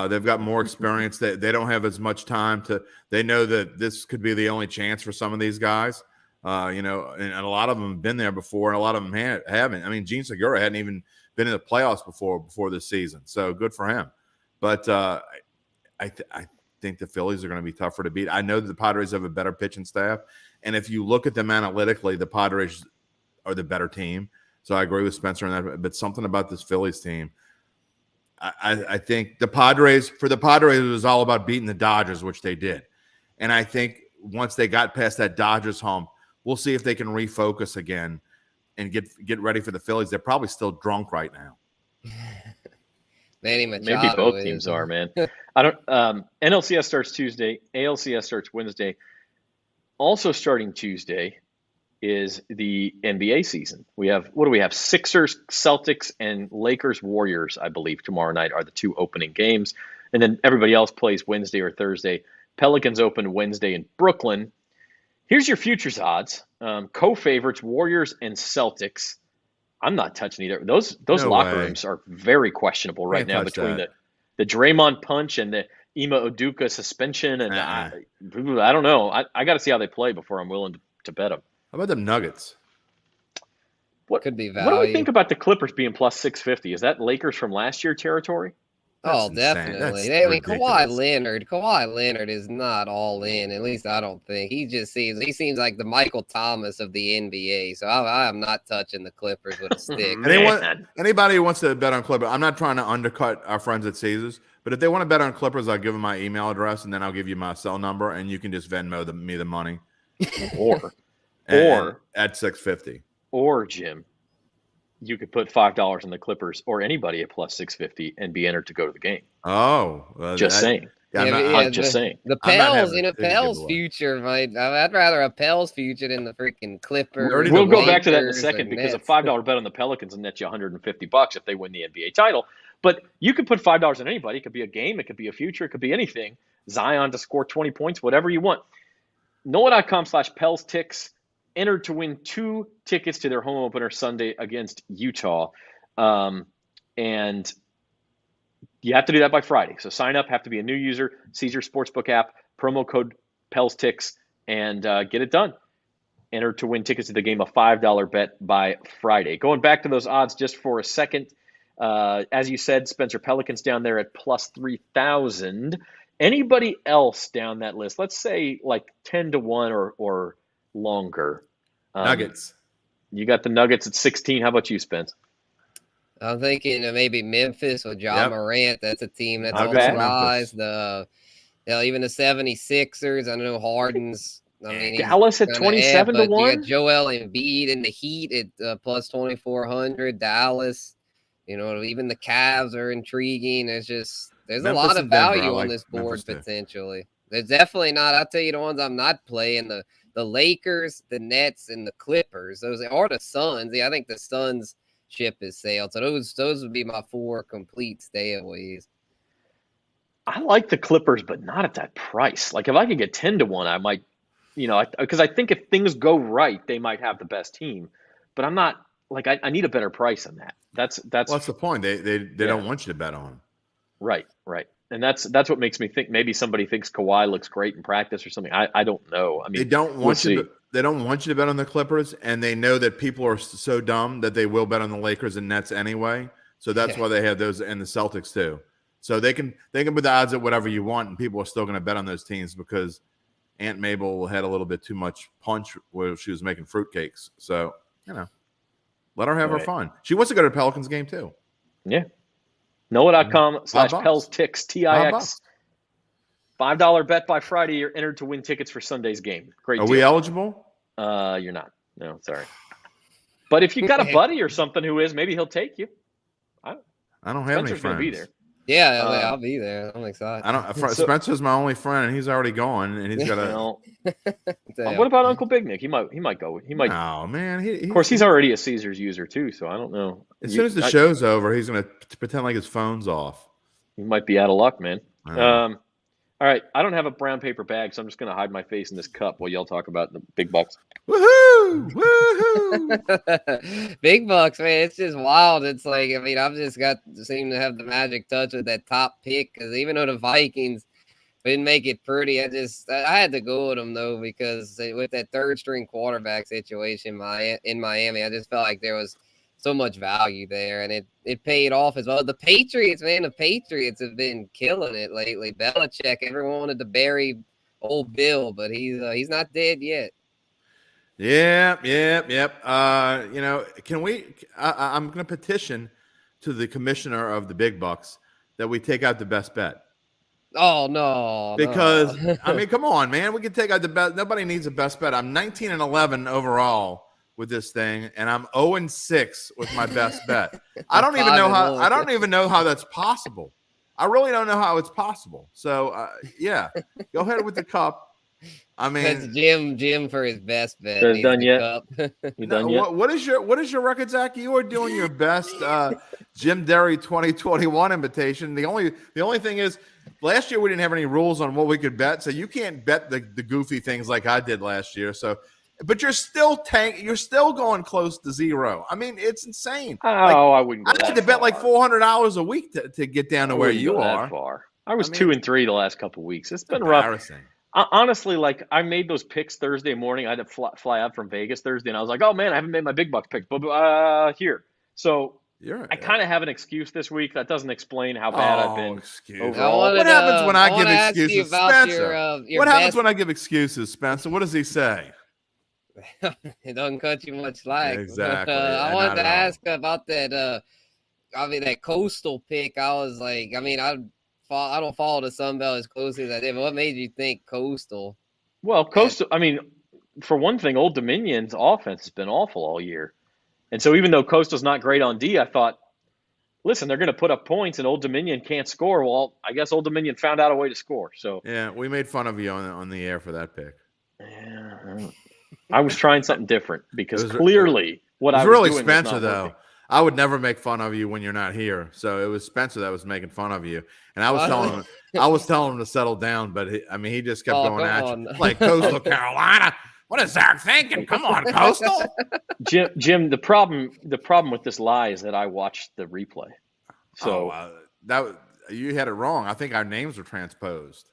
They've got more experience. They don't have as much time they know that this could be the only chance for some of these guys. And a lot of them have been there before, and a lot of them haven't. I mean, Gene Segura hadn't even been in the playoffs before this season, so good for him. But I think the Phillies are going to be tougher to beat. I know that the Padres have a better pitching staff, and if you look at them analytically, the Padres are the better team. So I agree with Spencer on that. But something about this Phillies team. I think the Padres, it was all about beating the Dodgers, which they did. And I think once they got past that Dodgers hump, we'll see if they can refocus again and get ready for the Phillies. They're probably still drunk right now. Manny Machado Maybe both teams are, man. I don't. NLCS starts Tuesday. ALCS starts Wednesday. Also starting Tuesday is the NBA season. We have Sixers, Celtics, and Lakers, Warriors, I believe, tomorrow night are the 2 opening games. And then everybody else plays Wednesday or Thursday. Pelicans open Wednesday in Brooklyn. Here's your futures odds. Co-favorites, Warriors and Celtics. I'm not touching either. Those locker rooms are very questionable right now between the Draymond punch and the Ime Udoka suspension. And I don't know. I got to see how they play before I'm willing to bet them. How about them Nuggets? Could be What do we value. think about the Clippers being plus 650? Is that Lakers from last year territory? Oh, That's insane. definitely. That's I mean, ridiculous. Kawhi Leonard is not all in. At least I don't think. He seems like the Michael Thomas of the NBA. So I am not touching the Clippers with a stick. Anybody who wants to bet on Clippers, I'm not trying to undercut our friends at Caesars, but if they want to bet on Clippers, I'll give them my email address and then I'll give you my cell number and you can just Venmo me the money. Or at 650. Or Jim, you could put $5 on the Clippers or anybody at plus 650 and be entered to go to the game. Oh, just saying. I'm just saying. The Pels, Pels future might. I'd rather a Pels future than the freaking Clippers. We'll go back to that in a second because a $5 bet on the Pelicans will net you $150 if they win the NBA title. But you could put $5 on anybody. It could be a game. It could be a future. It could be anything. Zion to score 20 points, whatever you want. NOLA.com/Pels ticks. Entered to win 2 tickets to their home opener Sunday against Utah. And you have to do that by Friday. So sign up, have to be a new user, Caesar Sportsbook app, promo code PELSTICKS, and get it done. Entered to win tickets to the game, a $5 bet by Friday. Going back to those odds just for a second. As you said, Spencer, Pelicans down there at plus 3,000. Anybody else down that list? Let's say like 10-1 or longer. Nuggets. You got the Nuggets at 16. How about you, Spence? I'm thinking maybe Memphis with John Morant. That's a team that's on the rise. Even the 76ers. I know Harden's. I mean, Dallas at 27-1. You got Joel Embiid and the Heat at plus 2,400. Dallas. Even the Cavs are intriguing. There's Memphis a lot of value on this board potentially. There's definitely not. I'll tell you the ones I'm not playing. The Lakers, the Nets, and the Clippers. Those are the Suns. Yeah, I think the Suns ship is sailed. So those would be my 4 complete stayaways. I like the Clippers, but not at that price. Like if I could get 10-1, I might, because I think if things go right, they might have the best team. But I'm not like I need a better price than that. That's the point. They don't want you to bet on them. Right. And that's what makes me think maybe somebody thinks Kawhi looks great in practice or something. I don't know. I mean, they don't want you to bet on the Clippers, and they know that people are so dumb that they will bet on the Lakers and Nets anyway. So that's why they have those and the Celtics too. So they can put the odds at whatever you want, and people are still going to bet on those teams because Aunt Mabel had a little bit too much punch where she was making fruitcakes. So let her have her fun. She wants to go to the Pelicans game too. Yeah. NOLA.com/PelsTix, TIX. $5 bet by Friday. You're entered to win tickets for Sunday's game. Great deal. Are we eligible? You're not. No, sorry. But if you got a buddy or something who is, maybe he'll take you. I don't have any friends. Gonna be there. Yeah, I'll be there. I'm excited. Spencer's my only friend, and he's already gone, and he's got a. What about Uncle Big Nick? He might go. He might. Oh man! Of course, he's already a Caesars user too, so I don't know. As soon as the show's over, he's gonna pretend like his phone's off. He might be out of luck, man. All right, I don't have a brown paper bag, so I'm just gonna hide my face in this cup while y'all talk about the big bucks. Woohoo! Woohoo! Big bucks, man. It's just wild. It's like, I've just seem to have the magic touch with that top pick because even though the Vikings didn't make it pretty, I had to go with them though because with that third string quarterback situation in Miami, I just felt like there was so much value there, and it paid off as well. The Patriots, man, have been killing it lately. Belichick, everyone wanted to bury old Bill, but he's not dead yet. Yep. Can we? I'm going to petition to the commissioner of the big bucks that we take out the best bet. Oh no! Because come on, man, we can take out the best. Nobody needs a best bet. I'm 19-11 overall with this thing, and I'm 0-6 with my best bet. I don't even know how that's possible. I really don't know how it's possible. So go ahead with the cup. That's Jim for his best bet. Is done yet? You done yet? What is your record, Zach? You are doing your best Jim Derry 2021 invitation. The only thing is, last year we didn't have any rules on what we could bet, so you can't bet the goofy things like I did last year. So. But you're still You're still going close to zero. It's insane. I wouldn't go I had to bet like $400 a week to get down to where you are. I was 2-3 the last couple of weeks. It's been rough. Honestly, like I made those picks Thursday morning. I had to fly out from Vegas Thursday, and I was like, "Oh man, I haven't made my big bucks pick." But here, so I kind of have an excuse this week. That doesn't explain how bad I've been excuse. overall. What happens when I give excuses, Spencer? What happens when I give excuses, Spencer? What does he say? It doesn't cut you much slack. Exactly. I wanted to ask about that. That Coastal pick. I was like, I don't follow the Sun Belt as closely as I did, but what made you think Coastal? Well, Coastal, for one thing, Old Dominion's offense has been awful all year. And so even though Coastal's not great on D, I thought, listen, they're going to put up points and Old Dominion can't score. Well, I guess Old Dominion found out a way to score. So yeah, we made fun of you on the air for that pick. Yeah, I was trying something different because clearly what I was really doing Spencer, was not though. working. I would never make fun of you when you're not here. So it was Spencer that was making fun of you. And I was telling him to settle down, but he just kept going at you. Like Coastal Carolina. What is Zach thinking? Come on, Coastal. Jim, the problem with this lie is that I watched the replay. So you had it wrong. I think our names were transposed.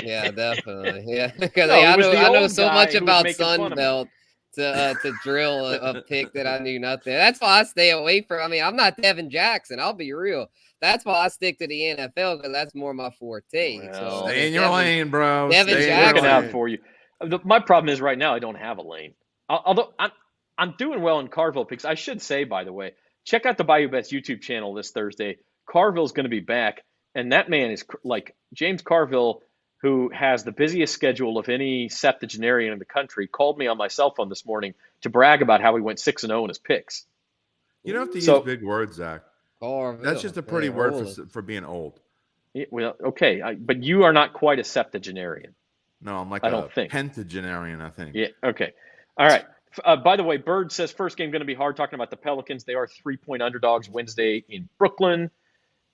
Yeah, definitely. Yeah, because No, I I know so much about Sun Belt to drill a pick that I knew nothing. That's why I stay away from. I'm not Devin Jackson. I'll be real. That's why I stick to the NFL because that's more my forte. Well, stay in your lane, bro. Devin Jackson looking out for you. My problem is right now I don't have a lane. Although I'm doing well in Carville picks. I should say, by the way, check out the Bayou Bets YouTube channel this Thursday. Carville's going to be back, and that man is like James Carville, who has the busiest schedule of any septuagenarian in the country, called me on my cell phone this morning to brag about how he went 6-0 in his picks. You don't have to use big words, Zach. Carville. That's just a pretty word for being old. Yeah, well, okay, but you are not quite a septuagenarian. No, I'm like pentagenarian, I think. Yeah, okay. All right. By the way, Bird says first game going to be hard, talking about the Pelicans. They are 3-point underdogs Wednesday in Brooklyn.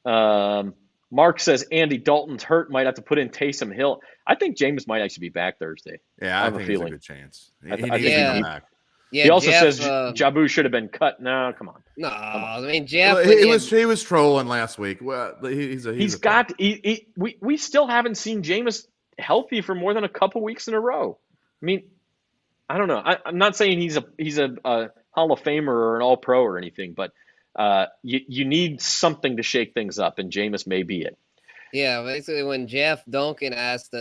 Mark says Andy Dalton's hurt, might have to put in Taysom Hill. I think Jameis might actually be back Thursday. Yeah, I think there's a good chance. I think he's back. Yeah, he also says Jabu should have been cut. No, come on. No, Jeff. He was trolling last week. Well, we still haven't seen Jameis healthy for more than a couple weeks in a row. I don't know. I'm not saying he's a Hall of Famer or an All Pro or anything, but you need something to shake things up, and Jameis may be it. Yeah, basically, when Jeff Duncan asked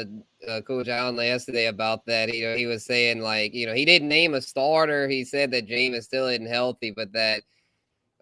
Coach Allen yesterday about that, he was saying he didn't name a starter. He said that Jameis still isn't healthy, but that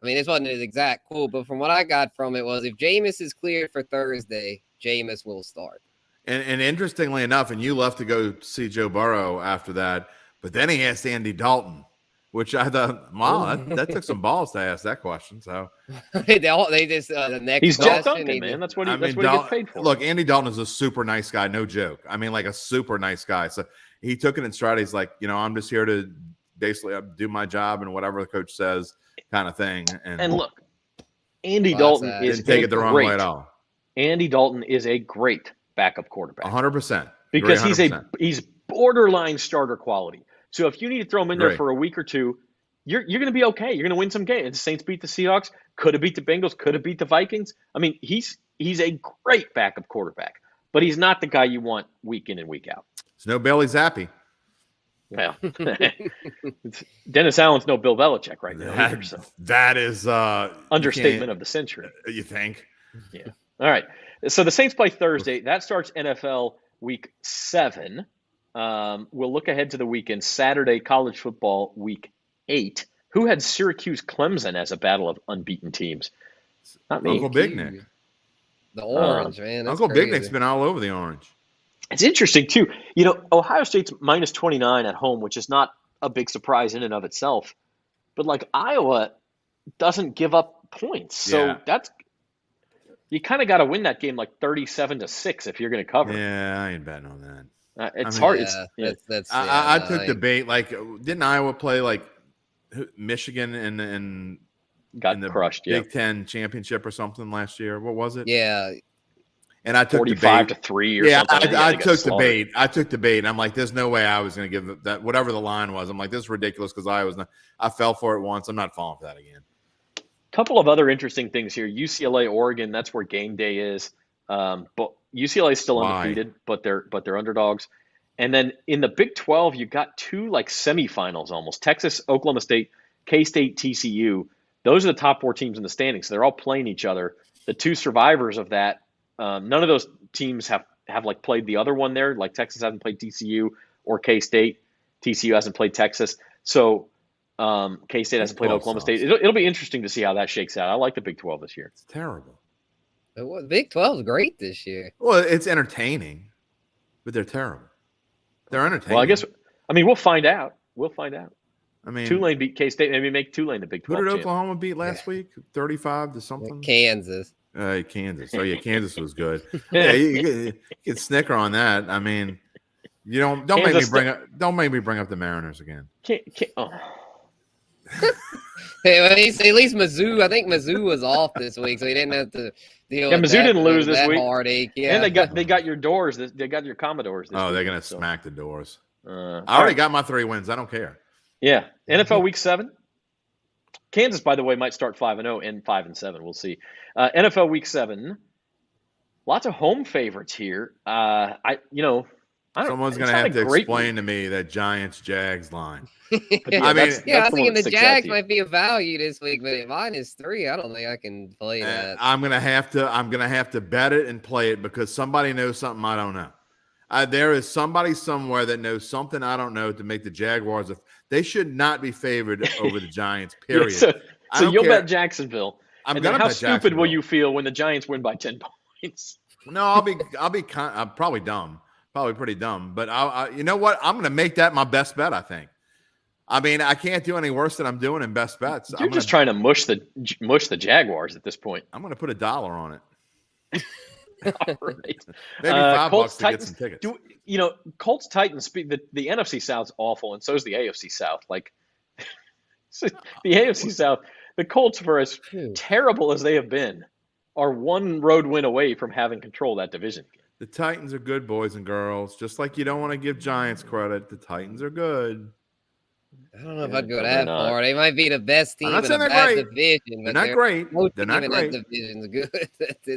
this wasn't his exact quote. But from what I got from it was, if Jameis is cleared for Thursday, Jameis will start. And interestingly enough, and you left to go see Joe Burrow after that, but then he asked Andy Dalton, which I thought, wow, that took some balls to ask that question. So they just the next he's question, Jeff Duncan, man. That's what he gets paid for. Look, Andy Dalton is a super nice guy, no joke. Like a super nice guy. So he took it in stride. He's like, I'm just here to basically do my job and whatever the coach says, kind of thing. And look, Andy Dalton didn't take it the wrong way at all. Andy Dalton is a great backup quarterback, 100%, because he's borderline starter quality. So if you need to throw him in there for a week or two, you're going to be okay. You're going to win some games. The Saints beat the Seahawks, could have beat the Bengals, could have beat the Vikings. He's a great backup quarterback, but he's not the guy you want week in and week out. It's no Bailey Zappi. Well, Dennis Allen's no Bill Belichick right now either. So that is understatement of the century. You think? Yeah. All right. So the Saints play Thursday. That starts NFL Week 7. We'll look ahead to the weekend. Saturday, college football Week 8. Who had Syracuse Clemson as a battle of unbeaten teams? Not me. Uncle Big Nick. The orange, man. Uncle Big Nick's been all over the orange. It's interesting, too. Ohio State's minus 29 at home, which is not a big surprise in and of itself. But, Iowa doesn't give up points. So that's – you kind of got to win that game 37-6 if you're going to cover. Yeah, I ain't betting on that. It's hard. I took debate. Didn't Iowa play Michigan and got crushed? Big Ten championship or something last year? What was it? Yeah. And I took 45-3 or something. I took debate. I took debate. And I'm like, there's no way I was going to give that whatever the line was. I'm like, this is ridiculous because I fell for it once. I'm not falling for that again. Couple of other interesting things here. UCLA, Oregon. That's where game day is. But UCLA is still Why? undefeated, but they're underdogs. And then in the Big 12, you got two like semifinals almost. Texas, Oklahoma State, K-State, TCU. Those are the top 4 teams in the standings. So they're all playing each other. The 2 survivors of that, none of those teams have like played the other one there. Like Texas hasn't played TCU or K-State. TCU hasn't played Texas. So K-State hasn't played Oklahoma State. It'll be interesting to see how that shakes out. I like the Big 12 this year. It's terrible. The Big 12 is great this year. Well, it's entertaining, but they're terrible. They're entertaining. Well, I mean, we'll find out. I mean, Tulane beat K-State. Maybe make Tulane the Big 12 who did champ. Oklahoma beat last week? 35 to something? Kansas. Kansas. Oh, yeah, Kansas was good. Yeah, you can snicker on that. I mean, you don't make me bring up the Mariners again. Oh. Hey, at least Mizzou. I think Mizzou was off this week, so he didn't have to deal with Mizzou didn't lose this week. Heartache. Yeah, And they got your Doors. They got your Commodores. This They're week, gonna smack the Doors. I already got my 3 wins. I don't care. Yeah, NFL Week 7. Kansas, by the way, might start 5-0 and 5-7. We'll see. NFL Week 7. Lots of home favorites here. Someone's gonna have to explain to me that Giants-Jags line. I think the Jags might be a value this week, but at -3, I don't think I can play that. I'm gonna have to bet it and play it because somebody knows something I don't know. There is somebody somewhere that knows something I don't know to make the Jaguars. They should not be favored over the Giants. Period. So you'll bet Jacksonville. How stupid will you feel when the Giants win by 10 points? No, I'm probably dumb, probably pretty dumb. But you know what? I'm gonna make that my best bet. I think. I mean, I can't do any worse than I'm doing in best bets. You're just trying to mush the Jaguars at this point. I'm going to put $1 on it. All right. Maybe $5 to get some tickets. Colts Titans. The NFC South's awful, and so is the AFC South. Like the AFC South, the Colts, for as terrible as they have been, are 1 road win away from having control of that division. The Titans are good, boys and girls. Just like you don't want to give Giants credit, the Titans are good. I don't know if I'd go that far. They might be the best team in a bad division. They're not great. They're not great. That division's good.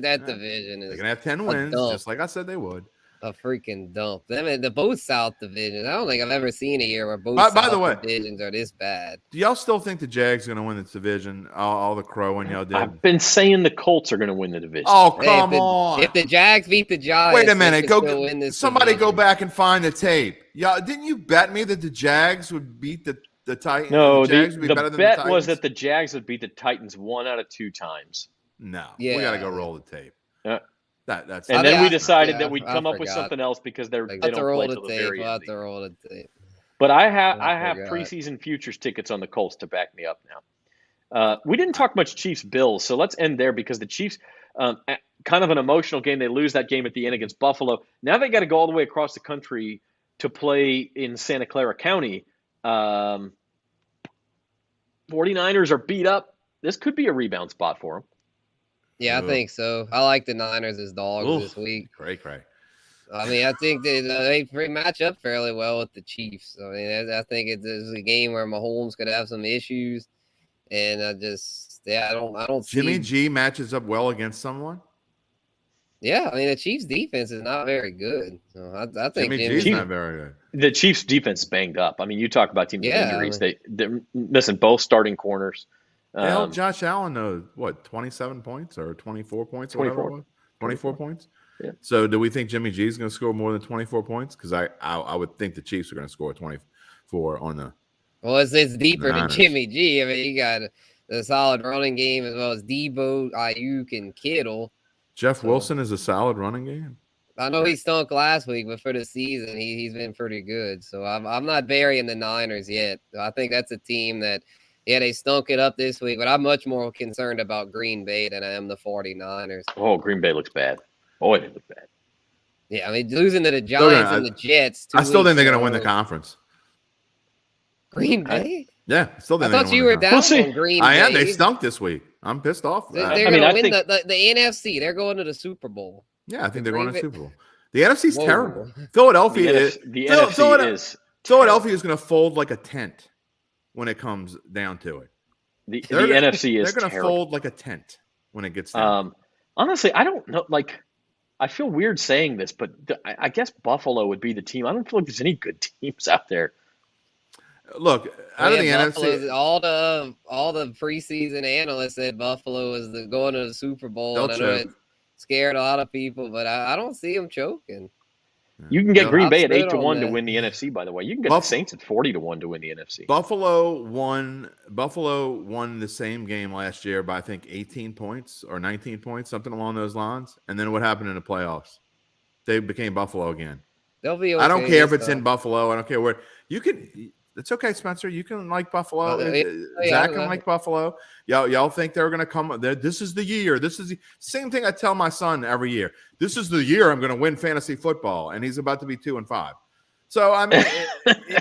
That division is. They're gonna have 10 wins, just like I said they would. A freaking dump. The both South divisions. I don't think I've ever seen a year where both divisions are this bad. Do y'all still think the Jags are gonna win this division? All the crowing y'all did. I've been saying the Colts are gonna win the division. Oh come on! If the Jags beat the Giants, wait a minute. Somebody go back and find the tape. Y'all, didn't you bet me that the Jags would beat the Titans? No, the bet was that the Jags would beat the Titans 1 out of 2 times. No, we got to go roll the tape. Then we decided that we'd come up with something else because they don't play till the very end. To roll the tape. But I have preseason futures tickets on the Colts to back me up now. We didn't talk much Chiefs-Bills, so let's end there because the Chiefs, kind of an emotional game. They lose that game at the end against Buffalo. Now they got to go all the way across the country to play in Santa Clara County. 49ers are beat up. This could be a rebound spot for them. Yeah, I think so. I like the Niners as dogs this week. Great. I mean, I think they match up fairly well with the Chiefs. I mean, I think it's a game where Mahomes could have some issues, and I don't see Jimmy G matches up well against someone. Yeah, I mean the Chiefs' defense is not very good. So I think Jimmy G's not very good. The Chiefs' defense is banged up. I mean, you talk about teams with injuries. They're missing both starting corners. They held Josh Allen to 27 points or 24 points or 24. whatever it was? 24 points? Yeah. So do we think Jimmy G is going to score more than 24 points? Because I would think the Chiefs are going to score 24 on the. Well, it's deeper than Jimmy G. I mean, you got a solid running game as well as Debo, Ayuk, and Kittle. Jeff Wilson is a solid running game. I know he stunk last week, but for the season, he's been pretty good. So I'm not burying the Niners yet. I think that's a team that, they stunk it up this week, but I'm much more concerned about Green Bay than I am the 49ers. Oh, Green Bay looks bad. Boy, they look bad. Yeah, I mean, losing to the Giants and the Jets. I still think they're going to win the conference. Green Bay? Yeah, still think I thought you were down on Green Bay. I am. They stunk this week. I'm pissed off. They're going to win the NFC. They're going to the Super Bowl. Yeah, I think they're going to the Super Bowl. The NFC's terrible. Philadelphia is going to fold like a tent when it comes down to it. The NFC is they're going to fold like a tent when it gets down. Honestly, I don't know. Like, I feel weird saying this, but I guess Buffalo would be the team. I don't feel like there's any good teams out there. Look, out of the NFC, all the preseason analysts said Buffalo is going to the Super Bowl. And I know it scared a lot of people, but I don't see them choking. You can get Green Bay at 8-1 to win the NFC. By the way, you can get the Saints at 40-1 to win the NFC. Buffalo won the same game last year by I think 18 points or 19 points, something along those lines. And then what happened in the playoffs? They became Buffalo again. They'll be okay. I don't care if it's in Buffalo. I don't care where you can. It's okay, Spencer. You can like Buffalo. Zach can like Buffalo. Y'all think they're going to come. This is the year. This is the same thing I tell my son every year. This is the year I'm going to win fantasy football, and he's about to be 2-5. So I mean,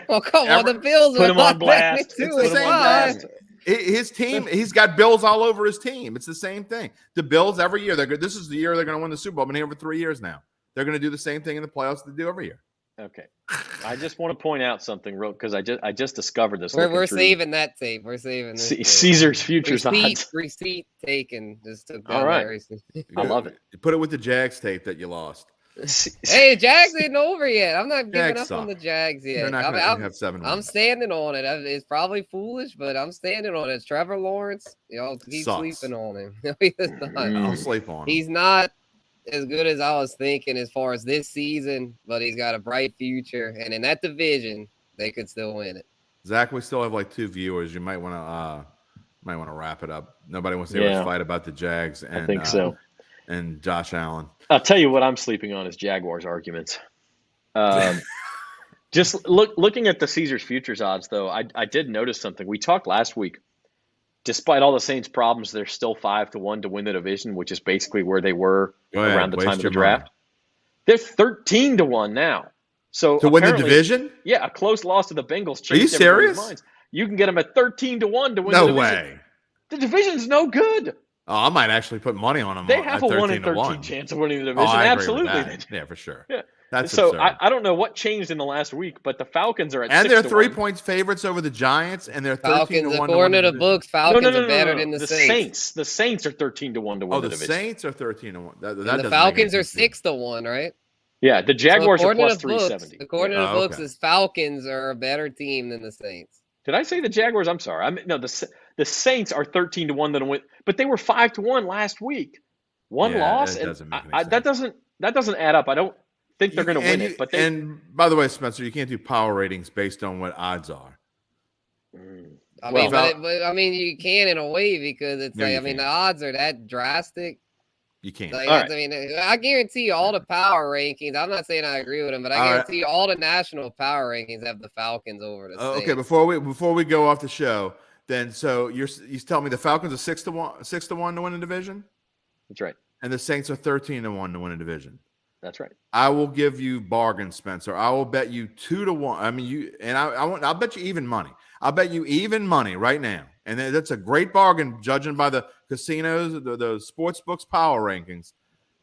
well, come on, the Bills put him on blast. It's the same blast. His team, he's got Bills all over his team. It's the same thing. The Bills every year. This is the year they're going to win the Super Bowl. I've been here for 3 years now. They're going to do the same thing in the playoffs they do every year. Okay, I just want to point out something real because I just discovered this. We're saving that tape. We're saving this Caesar's futures odds. Receipt taken. Just took all right. I love it. You put it with the Jags tape that you lost. Hey, Jags ain't over yet. I'm not giving up on the Jags yet. They're not going to have 7 wins. I'm standing on it. It's probably foolish, but I'm standing on it. It's Trevor Lawrence. Y'all keep sleeping on him. I'll sleep on him. He's not as good as I was thinking as far as this season, but he's got a bright future, and in that division, they could still win it. Zach, we still have like 2 viewers. You might want to wrap it up. Nobody wants to hear us fight about the Jags. And, I think so. And Josh Allen. I'll tell you what I'm sleeping on is Jaguars arguments. Just looking at the Caesars futures odds, though, I did notice something. We talked last week. Despite all the Saints' problems, they're still 5-1 to win the division, which is basically where they were around the time of the draft. They're 13-1 now. So to win the division? Yeah, a close loss to the Bengals. Are you serious? Minds. You can get them at 13-1 to win the division. No way. The division's no good. Oh, I might actually put money on them. They have a 1 in 13 chance of winning the division. Absolutely. Yeah, for sure. Yeah. That's so absurd. I don't know what changed in the last week, but the Falcons are at 6-1. And they're 3 points favorites over the Giants, and they're 13-1. According to the books, Falcons are better than the Saints. The Saints are 13-1 to win the division. The Saints are 13-1. The Falcons are 6-1 right? Yeah, the Jaguars are plus 370. According to the books, the Falcons are a better team than the Saints. Did I say the Jaguars? I'm sorry. The Saints are 13-1 to win, but they were 5-1 last week. One loss, that doesn't make any sense. That doesn't add up. I don't think they're going to win it. But and by the way, Spencer, you can't do power ratings based on what odds are. I mean, you can in a way because it's the odds are that drastic. You can't. I mean, I guarantee all the power rankings. I'm not saying I agree with them, but I guarantee all the national power rankings have the Falcons over the Saints. Okay, before we go off the show, then so you tell me the Falcons are 6-1 to win the division. That's right. And the Saints are 13-1 to win a division. That's right. I will give you bargain, Spencer. I will bet you 2-1. I mean, I'll bet you even money. I'll bet you even money right now. And that's a great bargain, judging by the casinos, the sports books power rankings,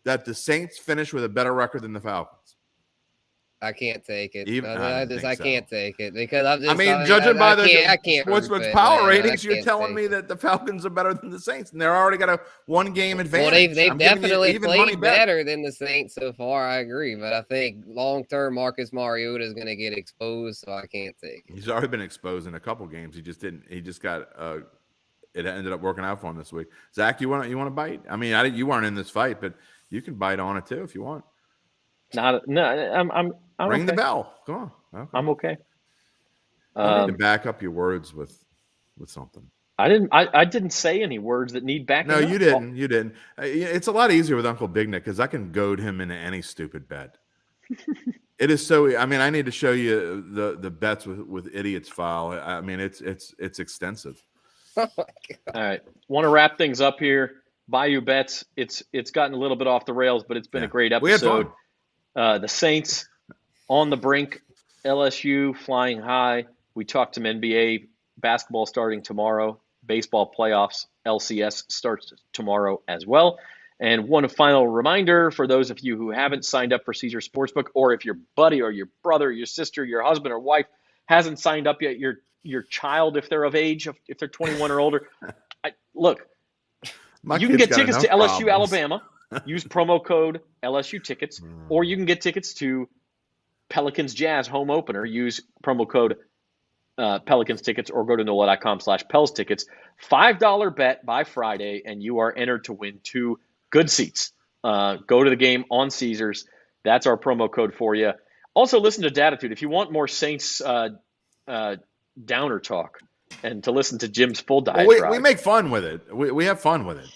that the Saints finish with a better record than the Falcons. I can't take it. I can't take it because I'm just. I mean, judging by the sportsbooks power ratings, you're telling me that the Falcons are better than the Saints, and they're already got a 1-game advantage. Well, they've definitely played better than the Saints so far. I agree, but I think long term Marcus Mariota is going to get exposed, so I can't take it. He's already been exposed in a couple games. He just didn't. He just got. It ended up working out for him this week. Zach, you want to bite? I mean, you weren't in this fight, but you can bite on it too if you want. I'm Ring okay. the bell. Come on. Okay. I'm okay. You need to back up your words with something. I didn't say any words that need backing up. No, you didn't. You didn't. It's a lot easier with Uncle Big Nick because I can goad him into any stupid bet. It is so. I mean, I need to show you the bets with idiots file. I mean, it's extensive. Oh my God. All right. Want to wrap things up here. Bayou Bets. It's gotten a little bit off the rails, but it's been a great episode. The Saints on the brink, LSU flying high. We talked some NBA basketball starting tomorrow. Baseball playoffs, LCS starts tomorrow as well. And one final reminder for those of you who haven't signed up for Caesars Sportsbook, or if your buddy or your brother, your sister, your husband or wife hasn't signed up yet, your child, if they're of age, if they're 21 or older, look, you can get tickets to LSU, Alabama. use promo code LSU tickets, or you can get tickets to Pelicans Jazz home opener. Use promo code Pelicans tickets, or go to NOLA.com/Pels tickets. $5 bet by Friday, and you are entered to win 2 good seats. Go to the game on Caesars. That's our promo code for you. Also, listen to Datitude. If you want more Saints downer talk and to listen to Jim's full diatribe. We make fun with it. We have fun with it.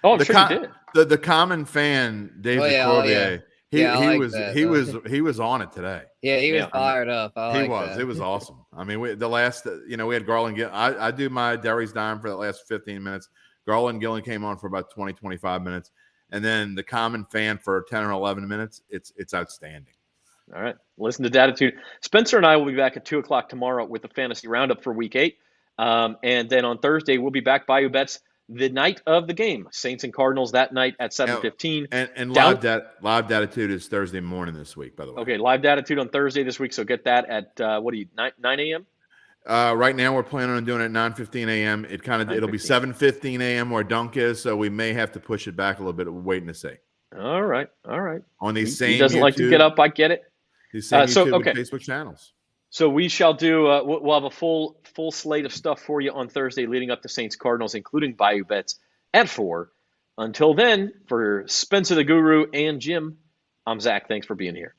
Oh, I'm sure you did. The common fan, David Corbier, he was on it today. Yeah, he was fired up. He was. It was awesome. I mean, we had Garland. I do my Derry's Dime for the last 15 minutes. Garland Gillen came on for about 20, 25 minutes. And then the common fan for 10 or 11 minutes. It's outstanding. All right. Listen to Datitude. Spencer and I will be back at 2 o'clock tomorrow with the fantasy roundup for week 8. And then on Thursday, we'll be back Bayou Bets the night of the game. Saints and Cardinals that night at 7:15. And live Datitude is Thursday morning this week, by the way. Okay, live Datitude on Thursday this week. So get that at 9 a.m.? Right now we're planning on doing it at 9:15 a.m. It'll be 7:15 a.m. where Dunk is, so we may have to push it back a little bit. We're waiting to see. All right. On these same he doesn't YouTube, like to get up. I get it. These same YouTube and Facebook channels. So we shall do. We'll have a full slate of stuff for you on Thursday, leading up to Saints Cardinals, including Bayou Bets at 4. Until then, for Spencer the Guru and Jim, I'm Zach. Thanks for being here.